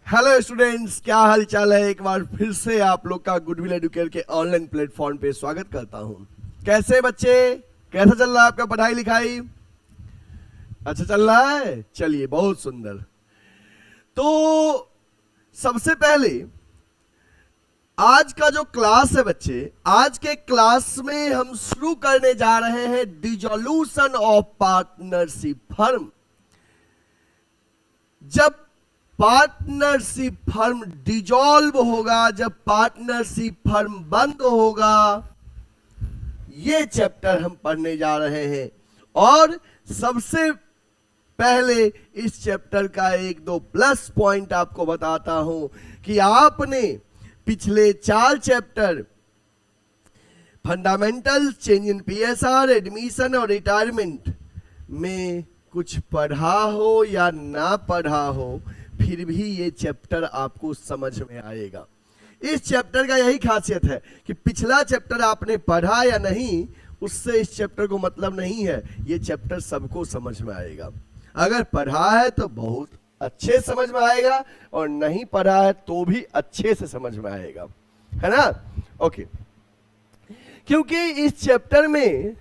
Hello students, क्या हाल चाल है। एक बार फिर से आप लोग का गुडविल एडुकेयर के ऑनलाइन प्लेटफॉर्म पे स्वागत करता हूं। कैसे बच्चे, कैसा चल रहा है आपका पढ़ाई लिखाई? अच्छा चल रहा है, चलिए बहुत सुंदर। तो सबसे पहले आज का जो क्लास है बच्चे, आज के क्लास में हम शुरू करने जा रहे हैं डिसोल्यूशन ऑफ पार्टनरशिप फर्म। जब पार्टनरशिप फर्म डिजॉल्व होगा, जब पार्टनरशिप फर्म बंद होगा, ये चैप्टर हम पढ़ने जा रहे हैं। और सबसे पहले इस चैप्टर का एक दो प्लस पॉइंट आपको बताता हूं कि आपने पिछले 4 chapter fundamental, change in PSR, admission और रिटायरमेंट में कुछ पढ़ा हो या ना पढ़ा हो, फिर भी ये चैप्टर आपको समझ में आएगा। इस चैप्टर का यही खासियत है कि पिछला चैप्टर आपने पढ़ा या नहीं, उससे इस चैप्टर को मतलब नहीं है। ये चैप्टर सबको समझ में आएगा। अगर पढ़ा है तो बहुत अच्छे समझ में आएगा, और नहीं पढ़ा है तो भी अच्छे से समझ में आएगा, है ना? ओके। क्योंकि इस चैप्टर में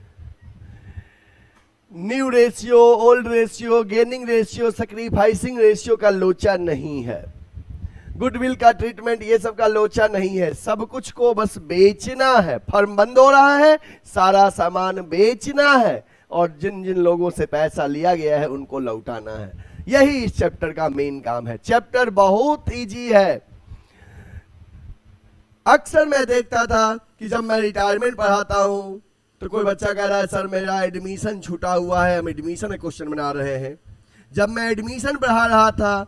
new ratio, old ratio, gaining ratio, sacrificing ratio का लोचा नहीं है। गुडविल का ट्रीटमेंट, ये सब का लोचा नहीं है। सब कुछ को बस बेचना है। फर्म बंद हो रहा है, सारा सामान बेचना है, और जिन जिन लोगों से पैसा लिया गया है उनको लौटाना है। यही इस चैप्टर का मेन काम है। चैप्टर बहुत इजी है। अक्सर मैं देखता था कि जब मैं रिटायरमेंट पढ़ाता हूं तो कोई बच्चा कह रहा है सर मेरा एडमिशन छूटा हुआ है, हम एडमिशन का क्वेश्चन बना रहे हैं। जब मैं एडमिशन पढ़ा रहा था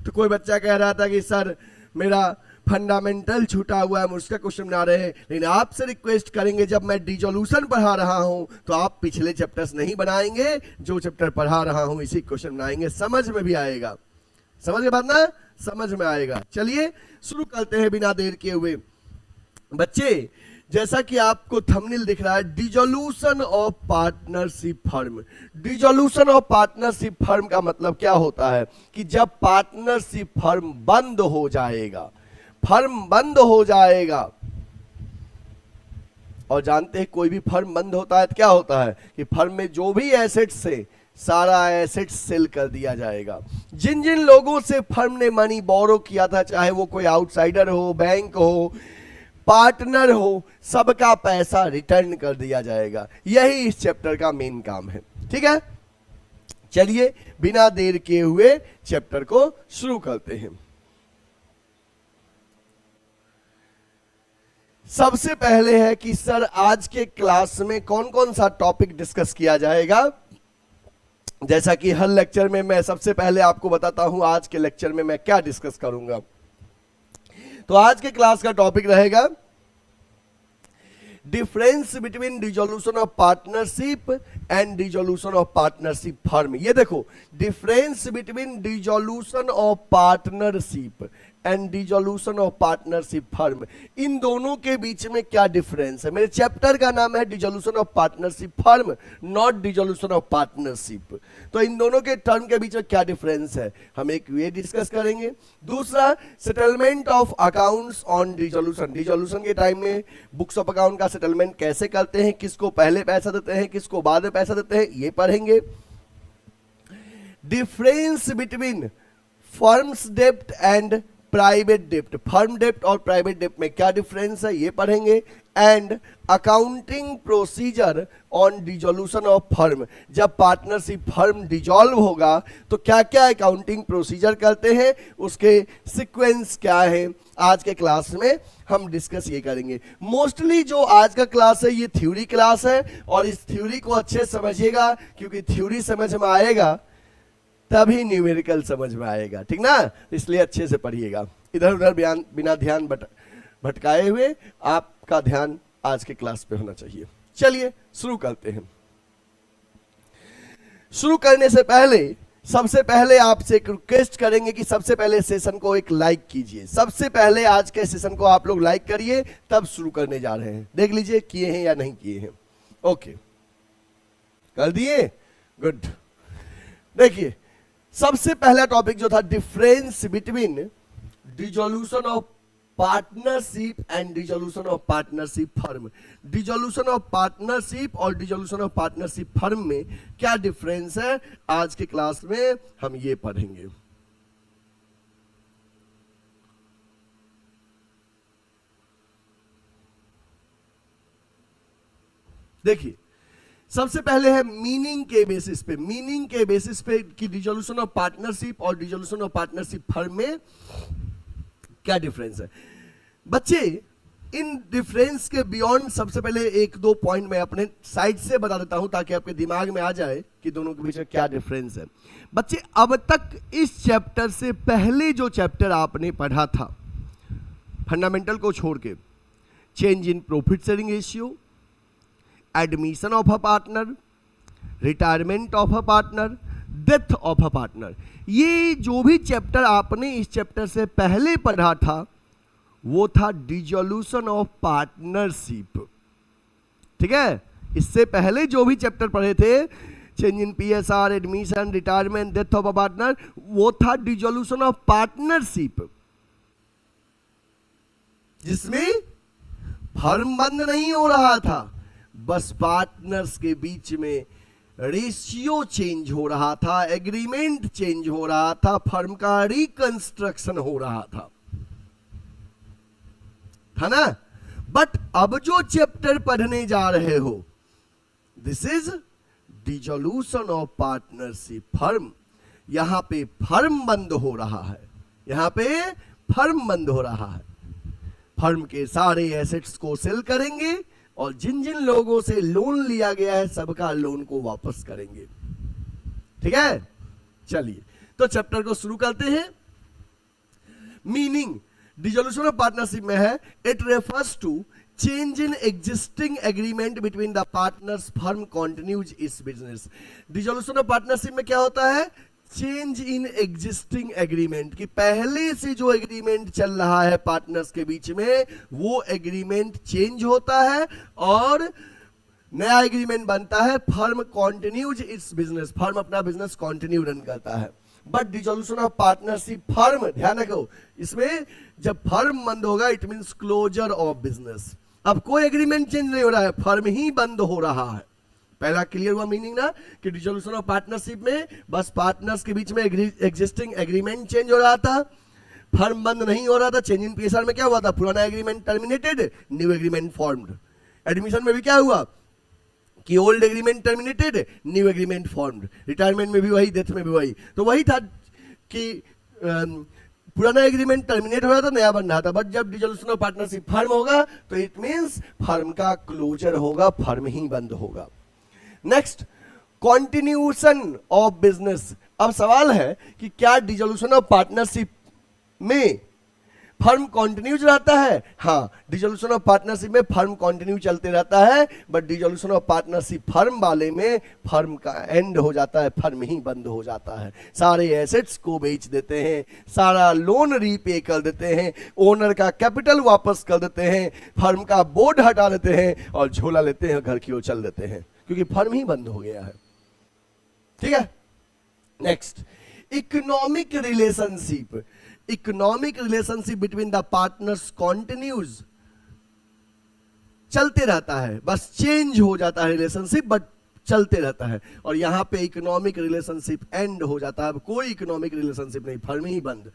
तो कोई बच्चा कह रहा था कि सर मेरा फंडामेंटल छूटा हुआ है, हम उसका क्वेश्चन बना रहे हैं। लेकिन आपसे रिक्वेस्ट करेंगे, जब मैं डिसोल्यूशन पढ़ा रहा हूं तो आप पिछले चैप्टर्स नहीं बनाएंगे, जो चैप्टर पढ़ा रहा हूं इसी क्वेश्चन बनाएंगे। समझ में भी आएगा, समझ के बाद ना, समझ में आएगा। चलिए शुरू करते हैं बिना देर किए हुए। बच्चे, जैसा कि आपको थंबनेल दिख रहा है, dissolution of partnership firm. Dissolution of partnership firm का मतलब क्या होता है कि जब पार्टनरशिप फर्म बंद हो जाएगा, फर्म बंद हो जाएगा। और जानते हैं कोई भी फर्म बंद होता है तो क्या होता है कि फर्म में जो भी एसेट्स है, सारा एसेट सेल कर दिया जाएगा। जिन जिन लोगों से फर्म ने मनी बोरो किया था, चाहे वो कोई आउटसाइडर हो, बैंक हो, पार्टनर हो, सबका पैसा रिटर्न कर दिया जाएगा। यही इस चैप्टर का मेन काम है। ठीक है, चलिए बिना देर किए हुए चैप्टर को शुरू करते हैं। सबसे पहले है कि सर आज के क्लास में कौन कौन सा टॉपिक डिस्कस किया जाएगा। जैसा कि हर लेक्चर में मैं सबसे पहले आपको बताता हूं आज के लेक्चर में मैं क्या डिस्कस करूंगा। तो आज के क्लास का टॉपिक रहेगा difference between dissolution of partnership and dissolution of partnership firm. ये देखो, difference between dissolution of partnership and dissolution of partnership firm, इन दोनों के बीच में क्या डिफरेंस है। मेरे चैप्टर का नाम है dissolution of partnership firm, not dissolution of partnership. तो इन दोनों के टर्म के बीच में क्या डिफरेंस है, हम एक ये डिस्कस करेंगे। दूसरा, settlement of accounts on dissolution. Dissolution के टाइम में बुक्स ऑफ अकाउंट का सेटलमेंट कैसे करते हैं, किसको पहले पैसा देते हैं, किसको बाद में पैसा देते हैं, ये पढ़ेंगे। डिफरेंस बिटवीन फर्म्स डेब्ट एंड प्राइवेट डेप्ट, फर्म डेप्ट और प्राइवेट डेप्ट में क्या डिफरेंस है, ये पढ़ेंगे। And accounting procedure on dissolution of firm, जब पार्टनरशिप फर्म डिसॉल्व होगा तो क्या क्या अकाउंटिंग प्रोसीजर करते हैं, उसके सीक्वेंस क्या है, आज के क्लास में हम डिस्कस ये करेंगे। मोस्टली जो आज का क्लास है ये थ्योरी क्लास है, और इस थ्योरी को अच्छे समझिएगा, क्योंकि थ्योरी समझ में आएगा तभी न्यूमेरिकल समझ में आएगा। ठीक ना, इसलिए अच्छे से पढ़िएगा। इधर उधर बिना ध्यान भटकाए हुए आपका ध्यान आज के क्लास पे होना चाहिए। चलिए शुरू करते हैं। शुरू करने से पहले सबसे पहले आपसे एक रिक्वेस्ट करेंगे कि सबसे पहले सेशन को एक लाइक कीजिए। सबसे पहले आज के सेशन को आप लोग लाइक करिए, तब शुरू करने जा रहे हैं। देख लीजिए किए हैं या नहीं किए हैं। ओके, कर दिए, गुड। देखिए, सबसे पहला टॉपिक जो था difference between dissolution of partnership and dissolution of partnership firm. Dissolution of partnership और डिसोल्यूशन ऑफ पार्टनरशिप फर्म में क्या डिफरेंस है, आज के क्लास में हम ये पढ़ेंगे। देखिए, सबसे पहले है मीनिंग के बेसिस पे, मीनिंग के बेसिस पे कि डिसोल्यूशन ऑफ पार्टनरशिप और डिसोल्यूशन ऑफ पार्टनरशिप फर्म में क्या डिफरेंस है। बच्चे, इन डिफरेंस के बियॉन्ड सबसे पहले एक दो पॉइंट मैं अपने साइड से बता देता हूं ताकि आपके दिमाग में आ जाए कि दोनों के बीच में क्या डिफरेंस है। बच्चे, अब तक इस चैप्टर से पहले जो चैप्टर आपने पढ़ा था फंडामेंटल को छोड़ के, change in profit sharing ratio, admission of a partner, retirement of a partner, death of a partner, ये जो भी चैप्टर आपने इस चैप्टर से पहले पढ़ा था वो था डिसोल्यूशन ऑफ पार्टनरशिप। ठीक है, इससे पहले जो भी चैप्टर पढ़े थे, change in PSR, admission, retirement, death of a partner, वो था डिसोल्यूशन ऑफ पार्टनरशिप, जिसमें फर्म बंद नहीं हो रहा था, बस पार्टनर्स के बीच में रेशियो चेंज हो रहा था, एग्रीमेंट चेंज हो रहा था, फर्म का रिकंस्ट्रक्शन हो रहा था ना। बट अब जो चैप्टर पढ़ने जा रहे हो, this is dissolution of partnership firm. यहां पे फर्म बंद हो रहा है, यहां पे फर्म बंद हो रहा है। फर्म के सारे एसेट्स को सेल करेंगे और जिन जिन लोगों से लोन लिया गया है सबका लोन को वापस करेंगे। ठीक है, चलिए तो चैप्टर को शुरू करते हैं। मीनिंग डिसोल्यूशन ऑफ पार्टनरशिप में है, it refers to change in existing agreement between the partners, firm continues its business. Dissolution of partnership में क्या होता है, चेंज इन एग्जिस्टिंग एग्रीमेंट, कि पहले से जो एग्रीमेंट चल रहा है पार्टनर्स के बीच में वो एग्रीमेंट चेंज होता है और नया एग्रीमेंट बनता है। Firm continues its business, firm अपना बिजनेस कंटिन्यू रन करता है। But dissolution of partnership firm, ध्यान रखो, इसमें जब फर्म बंद होगा it means closure of business. अब कोई एग्रीमेंट चेंज नहीं हो रहा है, फर्म ही बंद हो रहा है। पहला क्लियर हुआ मीनिंग ना, कि डिसोल्यूशन ऑफ पार्टनरशिप में बस पार्टनर्स के बीच में एग्जिस्टिंग एग्रीमेंट चेंज हो रहा था, फर्म बंद नहीं हो रहा था। चेंज इन पीएसआर में क्या हुआ था, पुराना agreement terminated, new agreement formed. Admission में भी क्या हुआ कि old agreement terminated, new agreement formed. Retirement में भी वही, डेथ में भी वही। तो वही था कि पुराना एग्रीमेंट टर्मिनेट हो रहा था, नया बन रहा था। बट जब डिसोल्यूशन ऑफ पार्टनरशिप फर्म होगा तो इट मींस फर्म का क्लोजर होगा, फर्म ही बंद होगा। Next, continuation of business. अब सवाल है कि क्या डिसोल्यूशन ऑफ पार्टनरशिप में फर्म कंटिन्यूज रहता है? हाँ, डिसोल्यूशन ऑफ पार्टनरशिप में फर्म कंटिन्यू चलते रहता है, but dissolution of partnership firm वाले में फर्म का एंड हो जाता है, फर्म ही बंद हो जाता है। सारे एसेट्स को बेच देते हैं, सारा लोन रीपे कर देते हैं, ओनर का कैपिटल वापस कर देते हैं, फर्म का बोर्ड हटा देते हैं और झोला लेते हैं, घर की ओर चल देते हैं, क्योंकि फर्म ही बंद हो गया है। ठीक है, next, economic relationship. Economic relationship between the partners continues, चलते रहता है, बस चेंज हो जाता है रिलेशनशिप, बट चलते रहता है। और यहां पे इकोनॉमिक रिलेशनशिप एंड हो जाता है, अब कोई इकोनॉमिक रिलेशनशिप नहीं, फर्म ही बंद।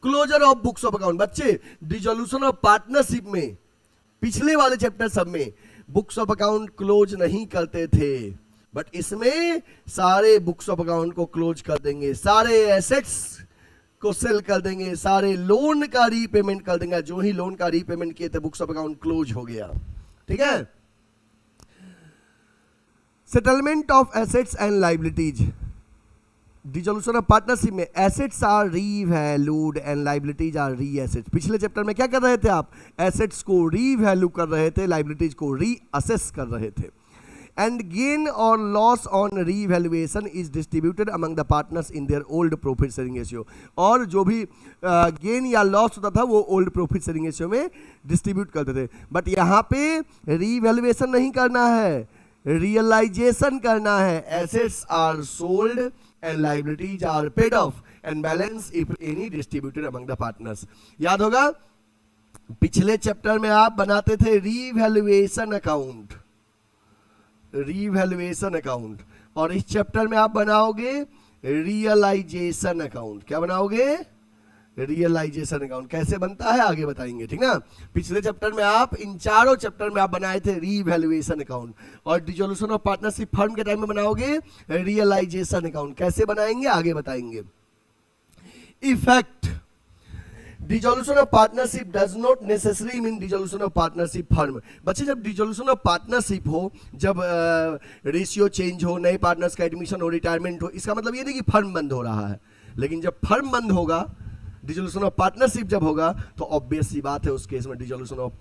Closure of books of account. बच्चे, डिसोल्यूशन ऑफ पार्टनरशिप में पिछले वाले चैप्टर सब में बुक्स ऑफ अकाउंट क्लोज नहीं करते थे, बट इसमें सारे बुक्स ऑफ अकाउंट को क्लोज कर देंगे, सारे एसेट्स को सेल कर देंगे, सारे लोन का रीपेमेंट कर देंगे। जो ही लोन का रीपेमेंट किए थे बुक्स ऑफ अकाउंट क्लोज हो गया। ठीक है, settlement of assets and liabilities. Dissolution of partnership में assets are revalued and liabilities are reassessed. पिछले चैप्टर में क्या कर रहे थे आप, एसेट्स को रीवैल्यू कर रहे थे, लायबिलिटीज को रीअसेस कर रहे थे। And gain or loss on revaluation is distributed among the partners in their old profit sharing ratio। और जो भी गेन या लॉस होता था वो ओल्ड प्रॉफिट शेयरिंग रेशियो में डिस्ट्रीब्यूट करते थे। बट यहाँ पे रीवैल्यूएशन नहीं करना है, रियलाइजेशन करना है। Assets are sold and liabilities are paid off. And balance if any distributed among the partners. याद होगा पिछले चैप्टर में आप बनाते थे रीवैल्यूएशन अकाउंट, रीवैल्यूएशन अकाउंट, और इस चैप्टर में आप बनाओगे रियलाइजेशन अकाउंट। क्या बनाओगे? Realisation account. कैसे बनता है आगे बताएंगे, ठीक ना। पिछले चैप्टर में आप, इन चारों चैप्टर में आप बनाए थे रीवैल्यूएशन अकाउंट, और डिसोल्यूशन ऑफ पार्टनरशिप फर्म के टाइम में बनाओगे रियलाइजेशन अकाउंट। कैसे बनाएंगे आगे बताएंगे। Effect, dissolution of partnership does not necessary mean dissolution of partnership firm. बच्चे जब डिसोल्यूशन ऑफ पार्टनरशिप हो, जब रेशियो चेंज हो, नए पार्टनर्स का एडमिशन हो, रिटायरमेंट हो, इसका मतलब ये नहीं कि फर्म बंद हो रहा है। लेकिन जब फर्म बंद होगा, डिसोल्यूशन ऑफ पार्टनरशिप जब होगा, तो ऑब्वियस सी बात है उस केस में डिसोल्यूशन ऑफ,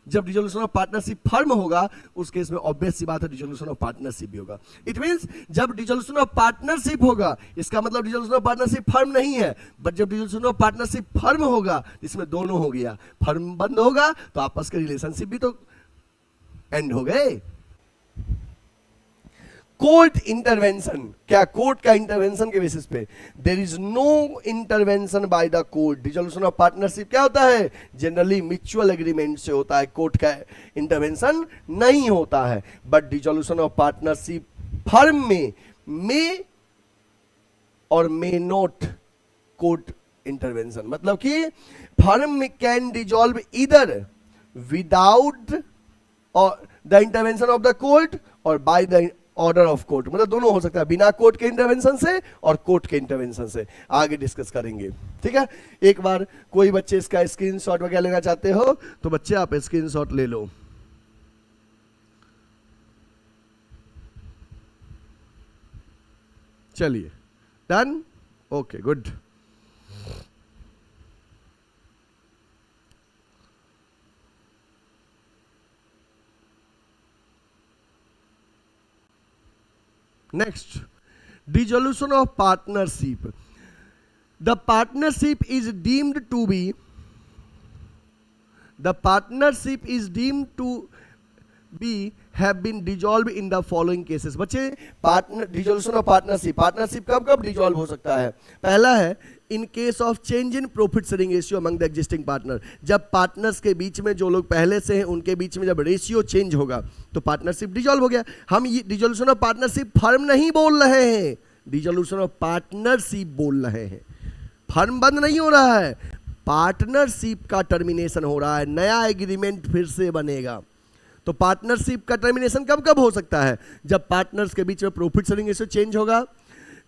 जब डिसोल्यूशन ऑफ पार्टनरशिप फर्म होगा उस केस में ऑब्वियस सी बात है डिसोल्यूशन ऑफ पार्टनरशिप भी होगा। इट मींस जब डिसोल्यूशन ऑफ पार्टनरशिप होगा, इसका मतलब डिसोल्यूशन ऑफ पार्टनरशिप फर्म नहीं है, बट जब डिसोल्यूशन ऑफ पार्टनरशिप फर्म होगा, इसमें दोनों हो गया। फर्म बंद होगा तो आपस के रिलेशनशिप भी तो एंड हो गए। कोर्ट इंटरवेंशन, क्या कोर्ट का इंटरवेंशन के बेसिस पे? There is no intervention by the court. Dissolution of partnership क्या होता है? जनरली म्यूचुअल एग्रीमेंट से होता है, कोर्ट का इंटरवेंशन नहीं होता है। But dissolution of partnership firm में मे और मे नॉट कोर्ट इंटरवेंशन, मतलब कि फर्म में कैन डिसॉल्व इधर विदाउट और the intervention of the court और by the order of court, मतलब दोनों हो सकता है, बिना कोर्ट के इंटरवेंशन से और कोर्ट के इंटरवेंशन से। आगे डिस्कस करेंगे, ठीक है। एक बार कोई बच्चे इसका स्क्रीनशॉट वगैरह लेना चाहते हो तो बच्चे आप स्क्रीनशॉट ले लो। चलिए, done, okay, good. Next, dissolution of partnership. The partnership is deemed to be have been dissolved in the following cases. बच्चे partner, dissolution of partnership, partnership कब कब डिसॉल्व हो सकता है? पहला है in case of change in profit sharing ratio among the existing partner. जब partners के बीच में जो लोग पहले से हैं उनके बीच में जब रेशियो चेंज होगा तो पार्टनरशिप डिसॉल्व हो गया। हम ये डिसोल्यूशन ऑफ पार्टनरशिप फर्म नहीं बोल रहे हैं, डिसोल्यूशन ऑफ पार्टनरशिप बोल रहे हैं। फर्म बंद नहीं हो रहा है, पार्टनरशिप का टर्मिनेशन हो रहा है, नया एग्रीमेंट फिर से बनेगा। तो पार्टनरशिप का टर्मिनेशन कब कब हो सकता है? जब पार्टनर्स के बीच में प्रॉफिट शेयरिंग रेशियो चेंज होगा,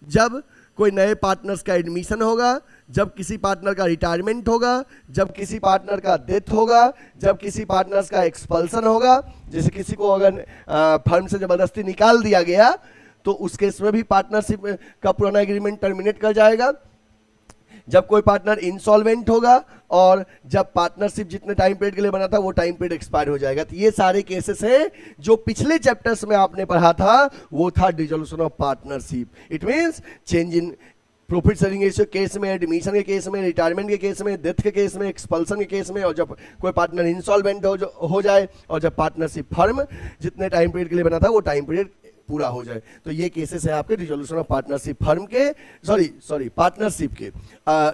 जब कोई नए पार्टनर्स का एडमिशन होगा, जब किसी पार्टनर का रिटायरमेंट होगा, जब किसी पार्टनर का डेथ होगा, जब किसी पार्टनर्स का एक्सपल्सन होगा। जैसे किसी को अगर फर्म से जबरदस्ती निकाल दिया गया तो उस केस में भी पार्टनरशिप का पुराना एग्रीमेंट टर्मिनेट कर जाएगा। जब कोई पार्टनर इंसॉल्वेंट होगा और जब पार्टनरशिप जितने टाइम पीरियड के लिए बना था वो टाइम पीरियड एक्सपायर हो जाएगा। तो ये सारे केसेस हैं जो पिछले चैप्टर्स में आपने पढ़ा था, वो था dissolution of partnership. It means change in profit sharing ratio case में, एडमिशन के केस में, रिटायरमेंट के केस में, डेथ के केस में, एक्सपल्सन के केस में, और जब कोई पार्टनर इंसॉल्वेंट हो जाए और जब पार्टनरशिप फर्म जितने टाइम पीरियड के लिए बना था वो टाइम पीरियड पूरा हो जाए। तो ये केसेस है आपके डिसोल्यूशन ऑफ पार्टनरशिप फर्म के, सॉरी पार्टनरशिप के,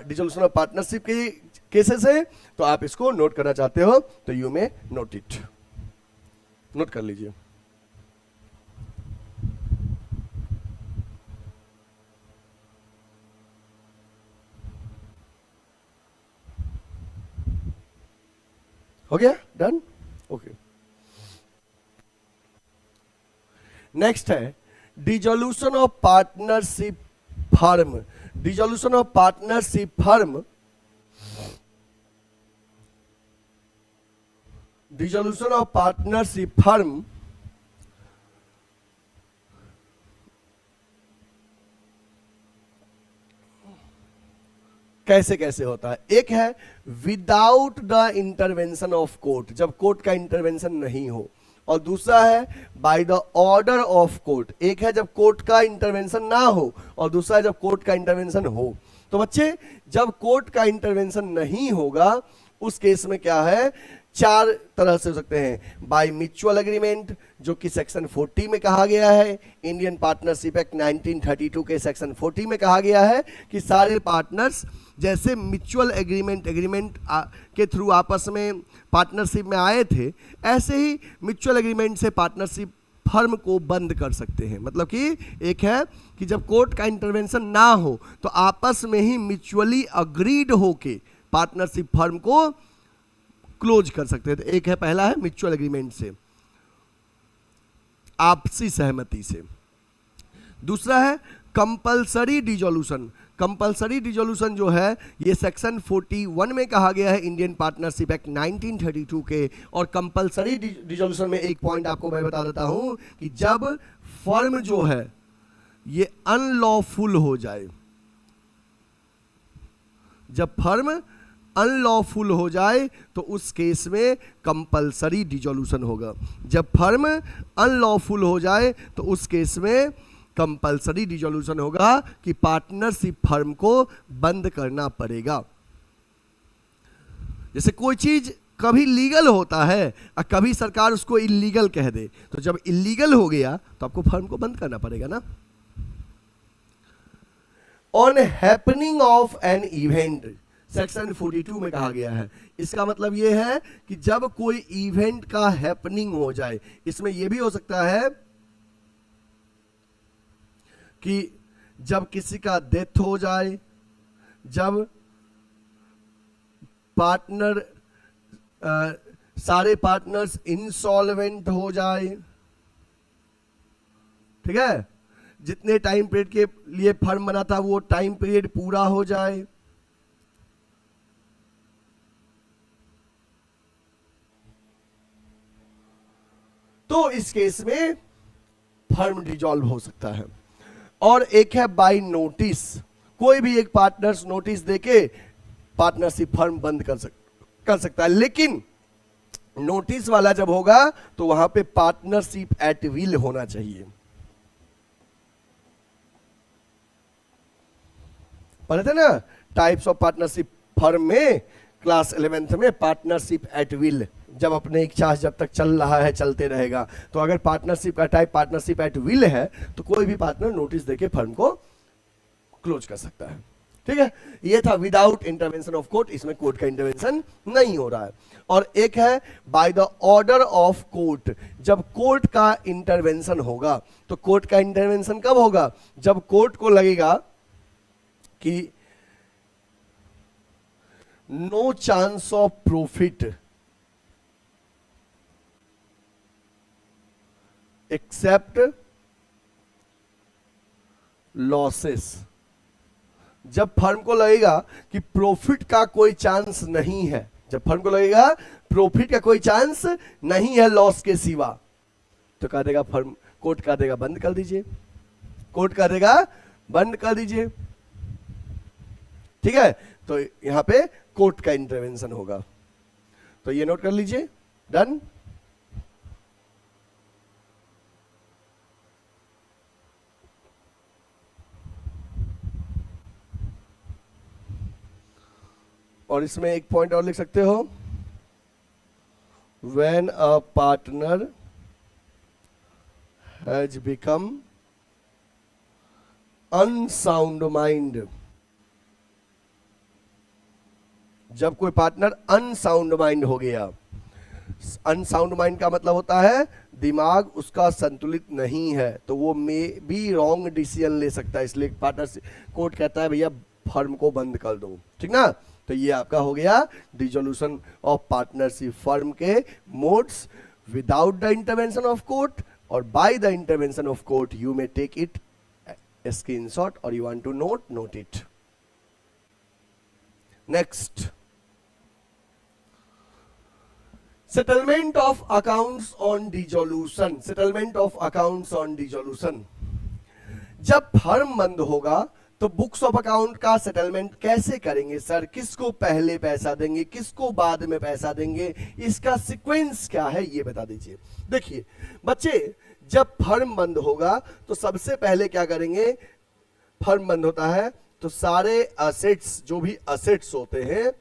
डिसोल्यूशन ऑफ पार्टनरशिप के केसेस है। तो आप इसको नोट करना चाहते हो तो यू में नोट इट, नोट कर लीजिए। हो गया, डन, ओके। नेक्स्ट है dissolution of partnership firm. Dissolution of partnership firm, dissolution of partnership firm कैसे कैसे होता है? एक है without the intervention of court, जब कोर्ट का इंटरवेंशन नहीं हो, और दूसरा है bye the order of court. एक है जब कोर्ट का इंटरवेंशन ना हो और दूसरा है जब कोर्ट का इंटरवेंशन हो। तो बच्चे जब कोर्ट का इंटरवेंशन नहीं होगा उस केस में क्या है, चार तरह से हो सकते हैं। बाय म्यूचुअल एग्रीमेंट, जो कि सेक्शन 40 में कहा गया है, इंडियन पार्टनरशिप एक्ट 1932 के सेक्शन 40 में कहा गया है कि सारे पार्टनर्स जैसे म्यूचुअल एग्रीमेंट के थ्रू आपस में पार्टनरशिप में आए थे, ऐसे ही म्यूचुअल एग्रीमेंट से पार्टनरशिप फर्म को बंद कर सकते हैं। मतलब कि एक है कि जब कोर्ट का इंटरवेंशन ना हो तो आपस में ही म्यूचुअली अग्रीड होके पार्टनरशिप फर्म को क्लोज कर सकते हैं। तो एक है, पहला है म्यूचुअल एग्रीमेंट से, आपसी सहमति से। दूसरा है कंपलसरी डिसोल्यूशन। कंपलसरी डिसोल्यूशन जो है ये सेक्शन 41 में कहा गया है इंडियन पार्टनरशिप एक्ट 1932 के। और कंपलसरी डिसोल्यूशन में एक पॉइंट आपको मैं बता देता हूं कि जब फर्म जो है ये अनलॉफुल हो जाए, जब फर्म अनलॉफुल हो जाए तो उस केस में कंपलसरी डिसोल्यूशन होगा। जब फर्म अनलॉफुल हो जाए तो उस केस में कंपलसरी डिसोल्यूशन होगा कि पार्टनरशिप फर्म को बंद करना पड़ेगा। जैसे कोई चीज कभी लीगल होता है और कभी सरकार उसको इलीगल कह दे, तो जब इलीगल हो गया तो आपको फर्म को बंद करना पड़ेगा ना। On happening of an event, section 42 में कहा गया है। इसका मतलब यह है कि जब कोई इवेंट का हैपनिंग हो जाए, इसमें यह भी हो सकता है कि जब किसी का डेथ हो जाए, जब पार्टनर सारे पार्टनर्स इंसॉल्वेंट हो जाए, ठीक है, जितने टाइम पीरियड के लिए फर्म बना था वो टाइम पीरियड पूरा हो जाए, तो इस केस में फर्म डिसॉल्व हो सकता है। और एक है बाय नोटिस, कोई भी एक पार्टनर्स नोटिस देके पार्टनरशिप फर्म बंद कर सकता है। लेकिन नोटिस वाला जब होगा तो वहां पे पार्टनरशिप एट विल होना चाहिए। पढ़े थे ना टाइप्स ऑफ पार्टनरशिप फर्म में, क्लास 11th में, पार्टनरशिप एट विल, जब अपने इच्छा जब तक चल रहा है चलते रहेगा। तो अगर पार्टनरशिप का टाइप पार्टनरशिप एट विल है तो कोई भी पार्टनर नोटिस देके फर्म को क्लोज कर सकता है। ठीक है, ये था विदाउट इंटरवेंशन ऑफ कोर्ट, इसमें कोर्ट का इंटरवेंशन नहीं हो रहा है। और एक है bye the order of court, जब कोर्ट का इंटरवेंशन होगा। तो कोर्ट का इंटरवेंशन कब होगा, जब कोर्ट को लगेगा कि no chance of profit except losses. जब फर्म को लगेगा कि प्रॉफिट का कोई चांस नहीं है, जब फर्म को लगेगा प्रॉफिट का कोई चांस नहीं है लॉस के सिवा, तो कह देगा फर्म, कोर्ट कह देगा बंद कर दीजिए, कोर्ट कह देगा बंद कर दीजिए। ठीक है, तो यहां पे कोर्ट का इंटरवेंशन होगा। तो ये नोट कर लीजिए, डन। और इसमें एक पॉइंट और लिख सकते हो, when a partner has become unsound mind, जब कोई पार्टनर अनसाउंड माइंड हो गया। अनसाउंड माइंड का मतलब होता है दिमाग उसका संतुलित नहीं है, तो वो मे बी रॉन्ग डिसीजन ले सकता है। इसलिए पार्टनर कोर्ट कहता है भैया फर्म को बंद कर दो, ठीक ना। तो ये आपका हो गया डिसोल्यूशन ऑफ पार्टनरशिप फर्म के modes, without the intervention of court और by the intervention of court. You may take it screenshot और you want to note it. Next, settlement of accounts on dissolution. Settlement of accounts on dissolution, जब firm बंद होगा तो books of account का settlement कैसे करेंगे sir, किसको पहले पैसा देंगे, किसको बाद में पैसा देंगे, इसका सीक्वेंस क्या है ये बता दीजिए। देखिए बच्चे, जब फर्म बंद होगा तो सबसे पहले क्या करेंगे, फर्म बंद होता है तो सारे असेट्स, जो भी असेट्स होते हैं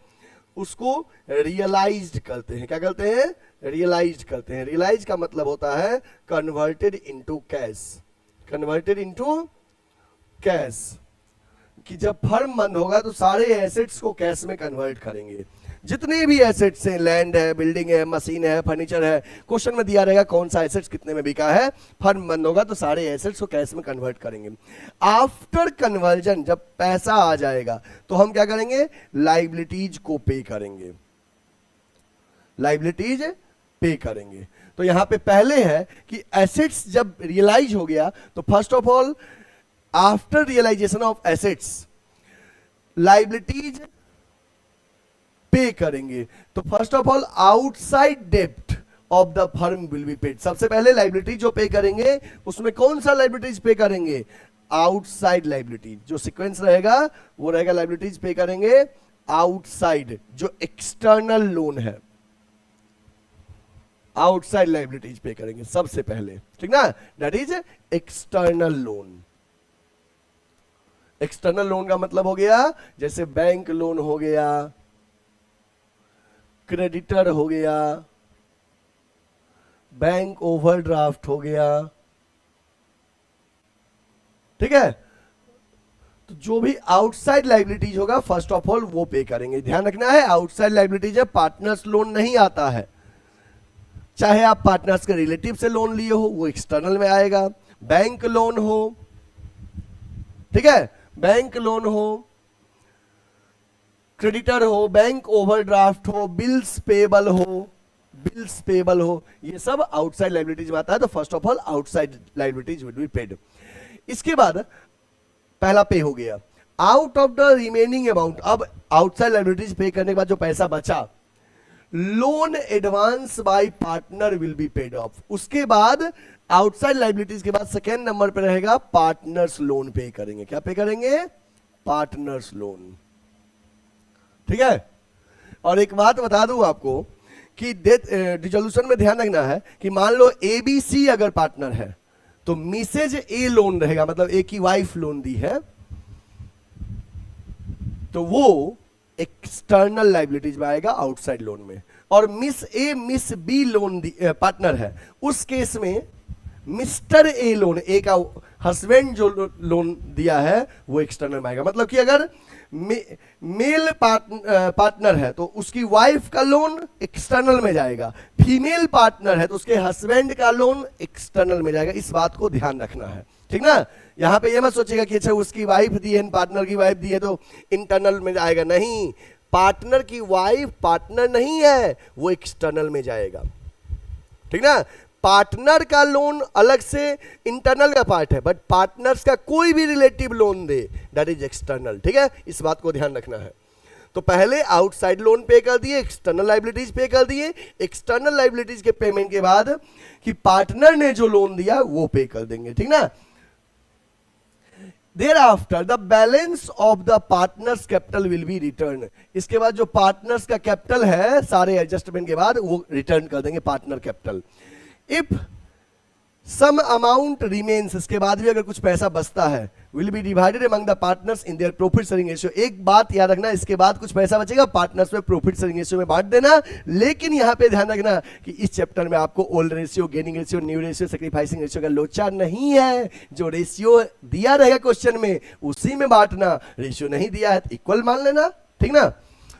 उसको रियलाइज्ड करते हैं। क्या करते हैं? रियलाइज्ड करते हैं। रियलाइज का मतलब होता है converted into cash. Converted into cash, कि जब फर्म बंद होगा तो सारे एसेट्स को कैश में कन्वर्ट करेंगे। जितने भी एसेट्स हैं, लैंड है, बिल्डिंग है, मशीन है, फर्नीचर है, क्वेश्चन में दिया रहेगा कौन सा एसेट्स कितने में बिका है। फर्म बंद होगा तो सारे एसेट्स को कैश में कन्वर्ट करेंगे। आफ्टर कन्वर्जन जब पैसा आ जाएगा तो हम क्या करेंगे? लाइबिलिटीज को पे करेंगे। लाइबिलिटीज पे करेंगे। तो यहां पे पहले है कि एसेट्स जब रियलाइज हो गया तो first of all after realisation of assets liabilities pay करेंगे। तो फर्स्ट ऑफ ऑल आउटसाइड डेब्ट of the firm will be paid. सबसे पहले लाइबिलिटी जो पे करेंगे उसमें कौन सा लाइबिलिटीज पे करेंगे? Outside liabilities. जो सीक्वेंस रहेगा वो रहेगा लाइबिलिटीज पे करेंगे आउटसाइड, जो एक्सटर्नल लोन है, आउटसाइड लाइबिलिटीज पे करेंगे सबसे पहले, ठीक ना? That is external loan. External loan का मतलब हो गया जैसे बैंक लोन हो गया, क्रेडिटर हो गया, बैंक ओवरड्राफ्ट हो गया, ठीक है? तो जो भी आउटसाइड लाइबिलिटीज होगा फर्स्ट ऑफ ऑल वो पे करेंगे। ध्यान रखना है आउटसाइड लाइबिलिटीज है, पार्टनर्स लोन नहीं आता है। चाहे आप पार्टनर्स के रिलेटिव से लोन लिए हो वो एक्सटर्नल में आएगा, बैंक लोन हो, ठीक है, बैंक लोन हो, क्रेडिटर हो, बैंक ओवरड्राफ्ट हो, बिल्स पेबल हो, बिल्स पेबल हो, ये सब आउटसाइड लाइबिलिटीज में आता है। तो first of all outside liabilities will be paid. इसके बाद पहला पे हो गया। Out of the remaining amount, अब आउटसाइड लाइबिलिटीज पे करने के बाद जो पैसा बचा, loan advance bye partner will be paid of. उसके बाद आउटसाइड लाइबिलिटीज के बाद सेकेंड नंबर पे रहेगा पार्टनर्स लोन पे करेंगे। क्या पे करेंगे? पार्टनर्स लोन, ठीक है? और एक बात बता दूं आपको कि डेथ डिसोल्यूशन में ध्यान रखना है कि मान लो एबीसी अगर पार्टनर है तो मिसेज ए लोन रहेगा, मतलब ए की वाइफ लोन दी है तो वो एक्सटर्नल लाइबिलिटीज में आएगा आउटसाइड लोन में। और मिस ए मिस बी लोन पार्टनर है, उस केस में मिस्टर ए लोन, ए का हस्बैंड जो लोन दिया है वो एक्सटर्नल में आएगा। मतलब कि अगर मेल पार्टनर है तो उसकी वाइफ का लोन एक्सटर्नल में जाएगा, फीमेल पार्टनर है तो उसके हस्बैंड का लोन एक्सटर्नल में जाएगा। इस बात को ध्यान रखना है, ठीक ना? यहां पे ये मत सोचेगा कि अच्छा उसकी वाइफ दी है, पार्टनर की वाइफ दी है तो इंटरनल में जाएगा। नहीं, पार्टनर की वाइफ पार्टनर नहीं है, वो एक्सटर्नल में जाएगा, ठीक ना? पार्टनर का लोन अलग से इंटरनल का पार्ट है, बट पार्टनर्स का कोई भी relative loan they that is external, ठीक है? इस बात को ध्यान रखना है। तो पहले आउटसाइड लोन पे कर दिए, एक्सटर्नल लाइबिलिटीज पे कर दिए। एक्सटर्नल लाइबिलिटीज के पेमेंट के बाद कि पार्टनर ने जो लोन दिया वो पे कर देंगे, ठीक ना? Thereafter the balance of the partners capital will be returned। इसके बाद जो पार्टनर्स का कैपिटल है सारे एडजस्टमेंट के बाद वो रिटर्न कर देंगे partner capital. If some amount remains, इसके बाद भी अगर कुछ पैसा बचता है, will be divided among the partners in their profit sharing ratio. एक बात याद रखना, इसके बाद कुछ पैसा बचेगा पार्टनर्स में प्रॉफिट शेयरिंग रेशियो में बांट देना। लेकिन यहां पे ध्यान रखना कि इस चैप्टर में आपको old ratio, gaining ratio, new ratio, sacrificing ratio का लोचा नहीं है। जो रेशियो दिया रहेगा क्वेश्चन में उसी में बांटना, रेशियो नहीं दिया है तो इक्वल मान लेना, ठीक ना?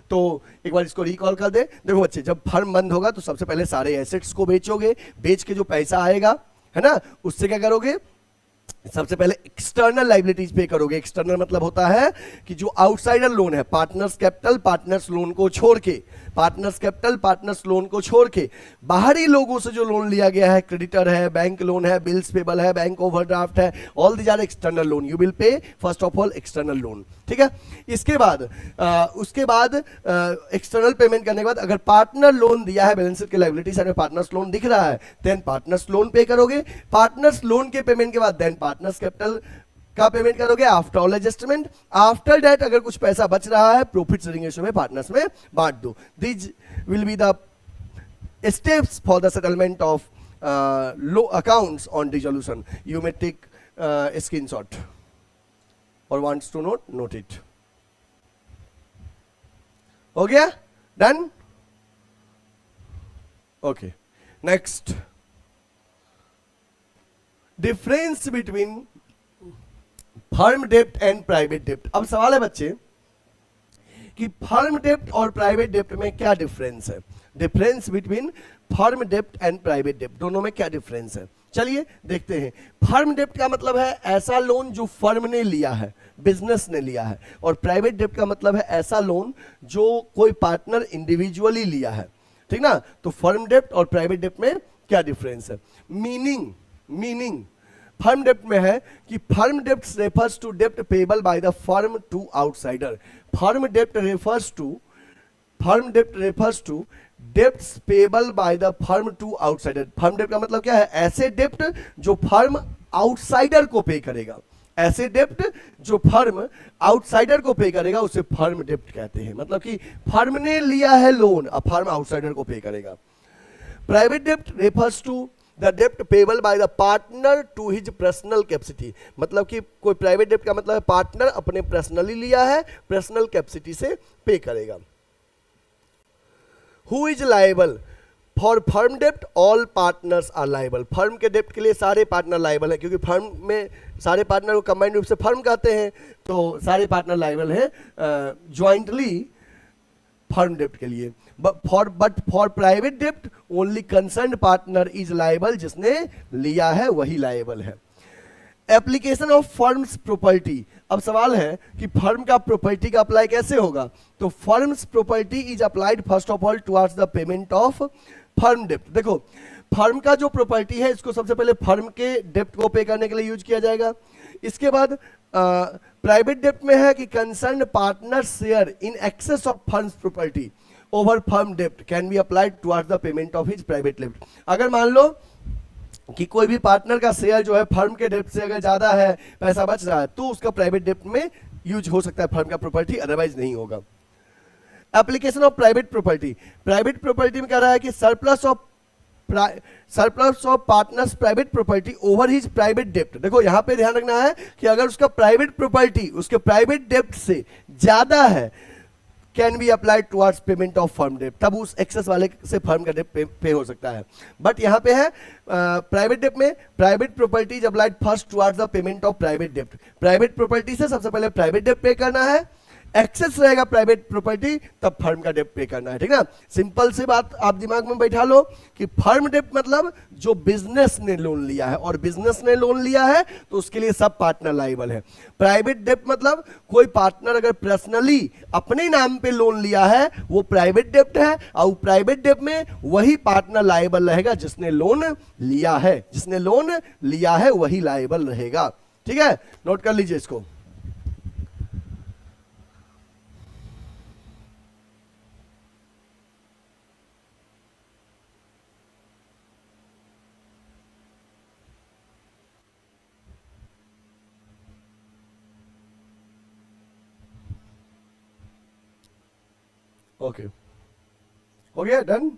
तो एक बार इसको रिकॉल कर दे। देखो बच्चे, जब फर्म बंद होगा तो सबसे पहले सारे एसेट्स को बेचोगे, बेच के जो पैसा आएगा है ना उससे क्या करोगे? सबसे पहले एक्सटर्नल लाइबिलिटीज पे करोगे। एक्सटर्नल मतलब होता है कि जो आउटसाइडर लोन है, पार्टनर्स कैपिटल, पार्टनर्स लोन को छोड़ के, पार्टनर्स कैपिटल, पार्टनर्स लोन को छोड़ के बाहरी लोगों से जो लोन लिया गया है, क्रेडिटर है, बैंक लोन है, बिल्स पेबल है, बैंक ओवरड्राफ्ट है, all these are external loan. You will pay first of all external loan, ठीक है? इसके बाद उसके बाद एक्सटर्नल पेमेंट करने के बाद अगर पार्टनर लोन दिया है, बैलेंस शीट के लायबिलिटी साइड में पार्टनर्स लोन दिख रहा है, देन पार्टनर्स लोन पे करोगे। पार्टनर्स लोन के पेमेंट के बाद देन पार्टनर्स कैपिटल का पेमेंट करोगे after all adjustment. After that अगर कुछ पैसा बच रहा है प्रॉफिट शेयरिंग रेशियो में पार्टनर्स में बांट दो। This will be the steps for the settlement of low accounts on dissolution. You may take screenshot और वांट्स टू नोट इट। हो गया? Done? Okay, next, difference between firm dept and private डेप्ट। अब सवाल है बच्चे कि फर्म डेप्ट और private डेप्ट में क्या डिफरेंस है? Difference between firm dept and private डेप्ट, दोनों में क्या डिफरेंस है? चलिए देखते हैं। फर्म डेप्ट का मतलब है ऐसा लोन जो फर्म ने लिया है, बिजनेस ने लिया है, और प्राइवेट डेप्ट का मतलब है ऐसा लोन जो कोई पार्टनर इंडिविजुअली लिया है, ठीक ना? तो फर्म डेप्ट और प्राइवेट डेप्ट में क्या डिफरेंस है? मीनिंग फर्म डेप्ट में है कि firm dept refers to dept payable by the firm to outsider. Firm dept refers to debts payable by the firm to outsider. Firm डेप्ट का मतलब क्या है? ऐसे डेप्ट जो फर्म आउटसाइडर को पे करेगा, ऐसे डेप्ट जो फर्म आउटसाइडर को पे करेगा उसे फर्म डेप्ट कहते हैं। मतलब कि फर्म ने लिया है लोन, अब फर्म आउटसाइडर को पे करेगा। Private dept refers to the dept payable by the partner to his personal capacity. मतलब कि कोई प्राइवेट डेप्ट का मतलब है पार्टनर अपने पर्सनली लिया है, पर्सनल कैपेसिटी से पे करेगा। Who is liable for firm डेप्ट? All partners are liable. Firm के डेप्ट के लिए सारे पार्टनर लायबल है, क्योंकि फर्म में सारे पार्टनर को कंबाइंड रूप से फर्म कहते हैं, तो सारे पार्टनर लायबल हैं ज्वाइंटली फर्म डेप्ट के लिए। बट फॉर प्राइवेट डेप्ट only concern partner is liable, जिसने लिया है वही लायबल है। Application of firm's property. अब सवाल है कि फर्म का प्रॉपर्टी का अप्लाई कैसे होगा? तो firm's property is applied first of all towards the payment of firm डेप्ट। देखो, फर्म का जो प्रॉपर्टी है इसको सबसे पहले फर्म के डेप्ट को पे करने के लिए यूज किया जाएगा। इसके बाद प्राइवेट डेप्ट में है कि concern partner share in excess of firm's property over firm dept can be applied towards the payment of his private डेप्ट। अगर मान लो कि कोई भी पार्टनर का शेयर जो है फर्म के डेप्ट से अगर ज्यादा है, पैसा बच रहा है, तो उसका प्राइवेट डेप्ट में यूज हो सकता है फर्म का प्रॉपर्टी, अदरवाइज नहीं होगा। Application of private property. Private property में कह रहा है कि surplus of partner's private property over his private डेप्ट। देखो यहां पे ध्यान रखना है कि अगर उसका प्राइवेट प्रॉपर्टी उसके प्राइवेट डेप्ट से ज्यादा है, can be applied towards payment of firm डेप्ट, तब उस एक्सेस वाले से फर्म का डेप्ट पे हो सकता है। बट यहाँ पे है प्राइवेट डेप्ट में private property is applied first towards the payment of private डेप्ट। प्राइवेट प्रॉपर्टी से सबसे पहले प्राइवेट डेप्ट पे करना है, एक्सेस रहेगा प्राइवेट प्रॉपर्टी तब फर्म का डेप्ट पे करना है, ठीक ना? सिंपल सी बात आप दिमाग में बैठा लो कि फर्म डेप्ट मतलब जो बिजनेस ने लोन लिया है, और बिजनेस ने लोन लिया है तो उसके लिए सब पार्टनर लायबल है। प्राइवेट डेप्ट मतलब कोई पार्टनर अगर पर्सनली अपने नाम पे लोन लिया है वो प्राइवेट डेप्ट है, और प्राइवेट डेप्ट में वही पार्टनर लायबल रहेगा जिसने लोन लिया है, जिसने लोन लिया है वही लायबल रहेगा। ठीक है, नोट कर लीजिए इसको। ओके, हो गया, डन।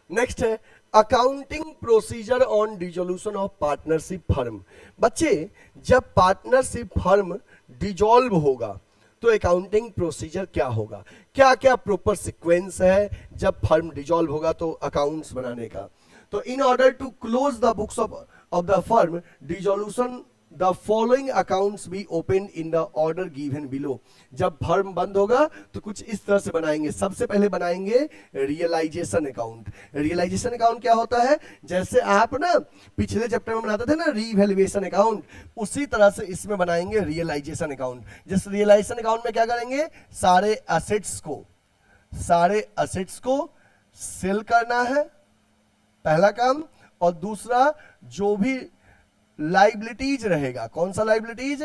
नेक्स्ट है accounting procedure on dissolution of partnership firm. बच्चे, जब पार्टनरशिप फर्म डिसॉल्व होगा तो अकाउंटिंग प्रोसीजर क्या होगा, क्या क्या प्रॉपर सीक्वेंस है जब फर्म डिसॉल्व होगा तो अकाउंट्स बनाने का। तो in order to close the books of the firm dissolution the following accounts be open in the order given below. जब फर्म बंद होगा तो कुछ इस तरह से बनाएंगे। सबसे पहले बनाएंगे रियलाइजेशन अकाउंट। रियलाइजेशन अकाउंट क्या होता है? जैसे आप ना पिछले चैप्टर में बनाते थे ना रीवैल्यूएशन अकाउंट, उसी तरह से इसमें बनाएंगे रियलाइजेशन अकाउंट। जिस रियलाइजेशन अकाउंट में क्या करेंगे, सारे असेट्स को सेल करना है, पहला काम। और दूसरा, जो भी लाइबिलिटीज रहेगा, कौन सा लाइबिलिटीज?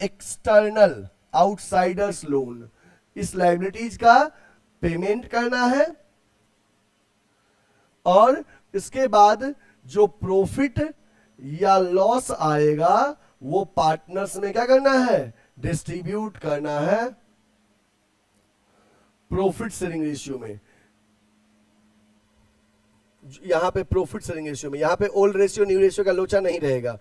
एक्सटर्नल आउटसाइडर्स लोन, इस लाइबिलिटीज का पेमेंट करना है। और इसके बाद जो प्रॉफिट या लॉस आएगा वो पार्टनर्स में क्या करना है? डिस्ट्रीब्यूट करना है प्रॉफिट शेयरिंग रेशियो में। यहाँ पे प्रॉफिट सेलिंग रेशियो में, यहाँ पे ओल्ड रेशियो न्यू रेशियो का लोचा नहीं रहेगा।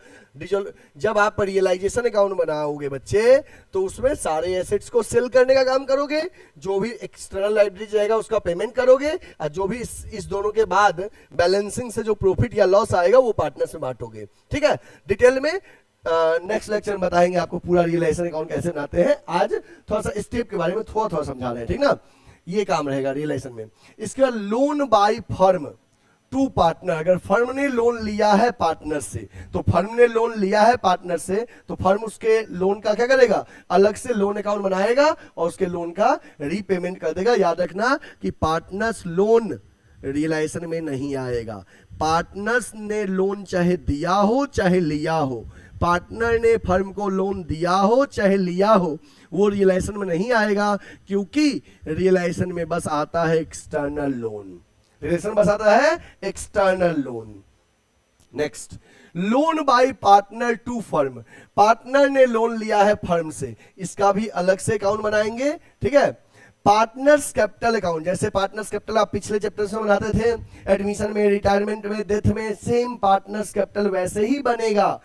जब आप रियलाइजेशन अकाउंट बनाओगे बच्चे, तो उसमें सारे एसेट्स को सेल करने का काम करोगे, जो भी एक्सटर्नल लायबिलिटी जाएगा उसका पेमेंट करोगे, और जो भी इस दोनों के बाद बैलेंसिंग से जो प्रॉफिट या लॉस आएगा वो पार्टनर्स में बांटोगे। ठीक है, डिटेल में नेक्स्ट लेक्चर में बताएंगे आपको पूरा रियलाइजेशन अकाउंट कैसे बनाते हैं। आज थोड़ा सा स्टेप के बारे में थोड़ा समझा रहे हैं, ठीक ना। ये काम रहेगा रियलाइजेशन में। इसके बाद loan by firm to partner. अगर फर्म ने लोन लिया है पार्टनर से, तो फर्म ने लोन लिया है पार्टनर से, तो फर्म उसके लोन का क्या करेगा, अलग से लोन अकाउंट बनाएगा और उसके लोन का रीपेमेंट कर देगा। याद रखना कि पार्टनर्स लोन रियलाइजेशन में नहीं आएगा। पार्टनर्स ने लोन चाहे दिया हो चाहे लिया हो, पार्टनर ने फर्म को लोन दिया हो चाहे लिया हो, वो रियलाइजेशन में नहीं आएगा, क्योंकि रियलाइजेशन में बस आता है एक्सटर्नल लोन। रिलेशन बस आता है external loan. Next, loan by partner to firm. Partner ने लोन लिया है फर्म से, इसका भी अलग से अकाउंट बनाएंगे। ठीक है, पार्टनर्स कैपिटल अकाउंट, जैसे पार्टनर्स कैपिटल आप पिछले चैप्टर्स में बनाते थे, एडमिशन में, रिटायरमेंट में, डेथ में, सेम पार्टनर्स कैपिटल वैसे ही बनेगा,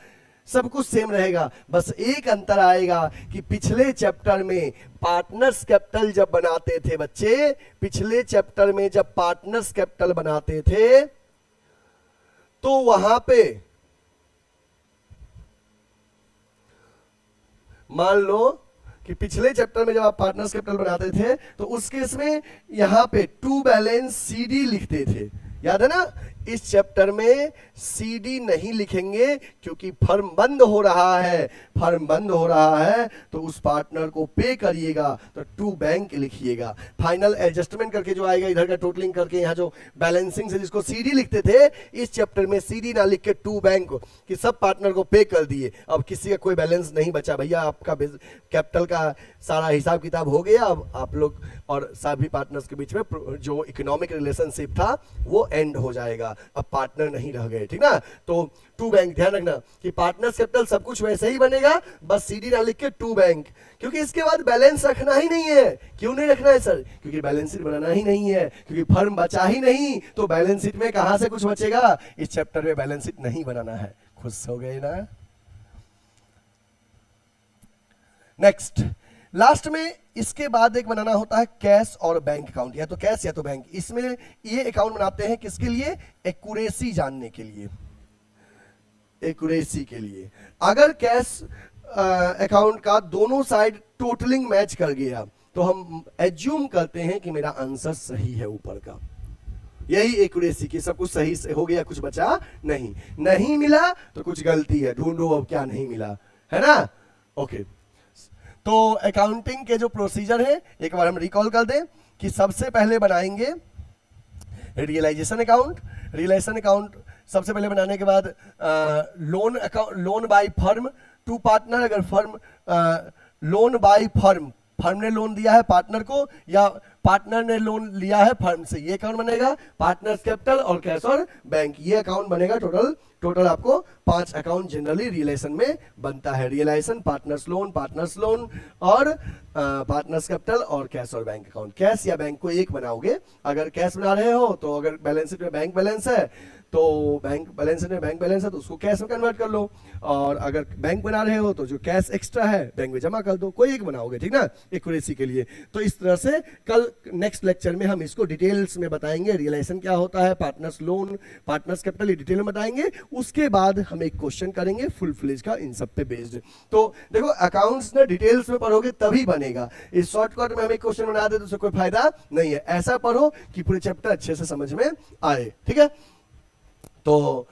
सब कुछ सेम रहेगा। बस एक अंतर आएगा कि पिछले चैप्टर में पार्टनर्स कैपिटल जब बनाते थे बच्चे, पिछले चैप्टर में जब पार्टनर्स कैपिटल बनाते थे, तो वहां पे मान लो कि पिछले चैप्टर में जब आप पार्टनर्स कैपिटल बनाते थे, तो उस केस में यहां पे टू बैलेंस सीडी लिखते थे, याद है ना। इस चैप्टर में सीडी नहीं लिखेंगे, क्योंकि फर्म बंद हो रहा है। फर्म बंद हो रहा है तो उस पार्टनर को पे करिएगा, तो टू बैंक लिखिएगा। फाइनल एडजस्टमेंट करके जो आएगा इधर का टोटलिंग करके, यहाँ जो बैलेंसिंग से जिसको सीडी लिखते थे, इस चैप्टर में सीडी ना लिख के टू बैंक कि सब पार्टनर को पे कर दिए, अब किसी का कोई बैलेंस नहीं बचा भैया, आपका कैपिटल का सारा हिसाब किताब हो गया। अब आप लोग और सभी पार्टनर्स के बीच में जो इकोनॉमिक रिलेशनशिप था वो एंड हो जाएगा, अब पार्टनर नहीं रह गए। ठीक ना, तो टू बैंक ध्यान रखना कि पार्टनर्स कैपिटल सब कुछ वैसे ही बनेगा, बस सीडी ना लिख के टू बैंक, क्योंकि इसके बाद बैलेंस रखना ही नहीं है। क्यों नहीं रखना है सर? क्योंकि बैलेंस शीट बनाना ही नहीं है, क्योंकि फर्म बचा ही नहीं, तो बैलेंस शीट में कहां से कुछ बचेगा। इस चैप्टर में बैलेंस शीट नहीं बनाना है। खुश हो गए ना। नेक्स्ट, लास्ट में इसके बाद एक बनाना होता है कैश और बैंक अकाउंट, या तो कैश या तो बैंक। इसमें ये अकाउंट बनाते हैं किसके लिए? एक्यूरेसी जानने के लिए, एक्यूरेसी के लिए। अगर कैश अकाउंट का दोनों साइड टोटलिंग मैच कर गया, तो हम एज्यूम करते हैं कि मेरा आंसर सही है ऊपर का। यही एक्यूरेसी की, सब कुछ सही से हो गया, कुछ बचा नहीं। नहीं मिला तो कुछ गलती है, ढूंढो अब क्या नहीं मिला, है ना। ओके, तो अकाउंटिंग के जो प्रोसीजर है एक बार हम रिकॉल कर दें कि सबसे पहले बनाएंगे रियलाइजेशन अकाउंट। रियलाइजेशन अकाउंट सबसे पहले बनाने के बाद loan account, loan by firm to partner. अगर firm loan by firm, firm ने लोन दिया है पार्टनर को या पार्टनर ने लोन लिया है फर्म से, ये अकाउंट बनेगा। पार्टनर्स कैपिटल और कैश और बैंक, ये अकाउंट बनेगा। टोटल आपको 5 अकाउंट जनरली रियलाइजेशन में बनता है। रियलाइजेशन, पार्टनर्स लोन और पार्टनर्स कैपिटल और कैश और बैंक अकाउंट। कैश या बैंक को एक बनाओगे। अगर कैश बना रहे हो तो अगर बैलेंस शीट में बैंक बैलेंस है तो बैंक बैलेंस में बैंक बैलेंस है तो उसको कैश में कन्वर्ट कर लो, और अगर बैंक बना रहे हो तो जो कैश एक्स्ट्रा है बैंक में जमा कर दो। कोई एक बनाओगे, ठीक ना, एक्यूरेसी के लिए। तो इस तरह से कल नेक्स्ट लेक्चर में हम इसको डिटेल्स में बताएंगे, रियलाइजेशन क्या होता है, पार्टनर्स लोन, पार्टनर्स कैपिटल, ये डिटेल में बताएंगे। उसके बाद हम एक क्वेश्चन करेंगे फुल फ्लेज का इन सब पे बेस्ड। तो देखो अकाउंट्स ना डिटेल्स में पढ़ोगे तभी बनेगा। इस शॉर्टकट में हम एक क्वेश्चन बना दे तो उससे कोई फायदा नहीं है। ऐसा पढ़ो कि पूरे चैप्टर अच्छे से समझ में आए, ठीक है। तो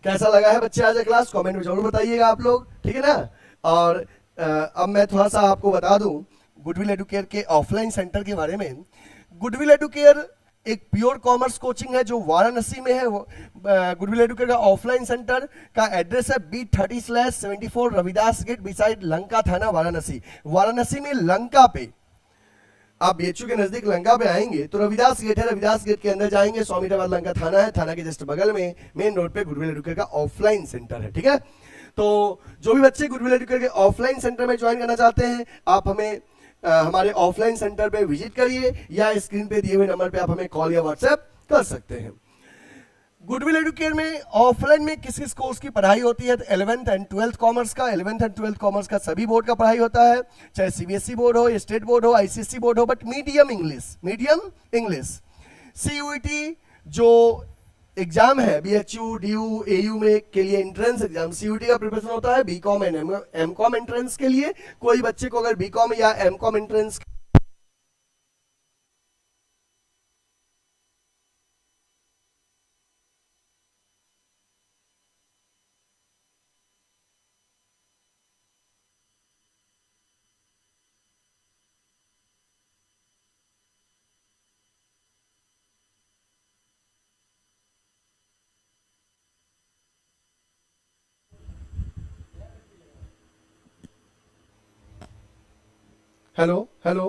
कैसा लगा है बच्चे आज का क्लास, कमेंट में जरूर बताइएगा आप लोग, ठीक है ना। और अब मैं थोड़ा सा आपको बता दूं गुडविल एडुकेयर के ऑफलाइन सेंटर के बारे में। गुडविल एडुकेयर एक प्योर कॉमर्स कोचिंग है जो वाराणसी में है। गुडविल एडुकेयर का ऑफलाइन सेंटर का एड्रेस है B30/74 Ravidas gate beside Lanka थाना, वाराणसी। वाराणसी में लंका पे आप बीएचयू के नजदीक लंका पे आएंगे तो रविदास गेट है, रविदास गेट के अंदर जाएंगे, 100 मीटर बाद लंका थाना है, थाना के जस्ट बगल में मेन रोड पे गुडविल एडुकेयर का ऑफलाइन सेंटर है, ठीक है। तो जो भी बच्चे गुडविल एडुकेयर के ऑफलाइन सेंटर में ज्वाइन करना चाहते हैं, आप हमें हमारे ऑफलाइन सेंटर पे विजिट करिए या स्क्रीन पे दिए हुए नंबर पे आप हमें कॉल या व्हाट्सएप कर सकते हैं। गुडविल एडुकेयर में ऑफलाइन में किस किस कोर्स की पढ़ाई होती है? तो 11th एंड 12th कॉमर्स का, 11th एंड 12th कॉमर्स का सभी बोर्ड का पढ़ाई होता है, चाहे सीबीएसई बोर्ड हो, स्टेट बोर्ड हो, आईसीएसई बोर्ड हो, but medium English, medium English. CUET जो एग्जाम है बीएचयू डीयू एयू में के लिए एंट्रेंस एग्जाम, सीयूईटी का प्रिपरेशन होता है बीकॉम एंड एमकॉम एंट्रेंस के लिए। कोई बच्चे को अगर बीकॉम या एमकॉम एंट्रेंस हेलो हेलो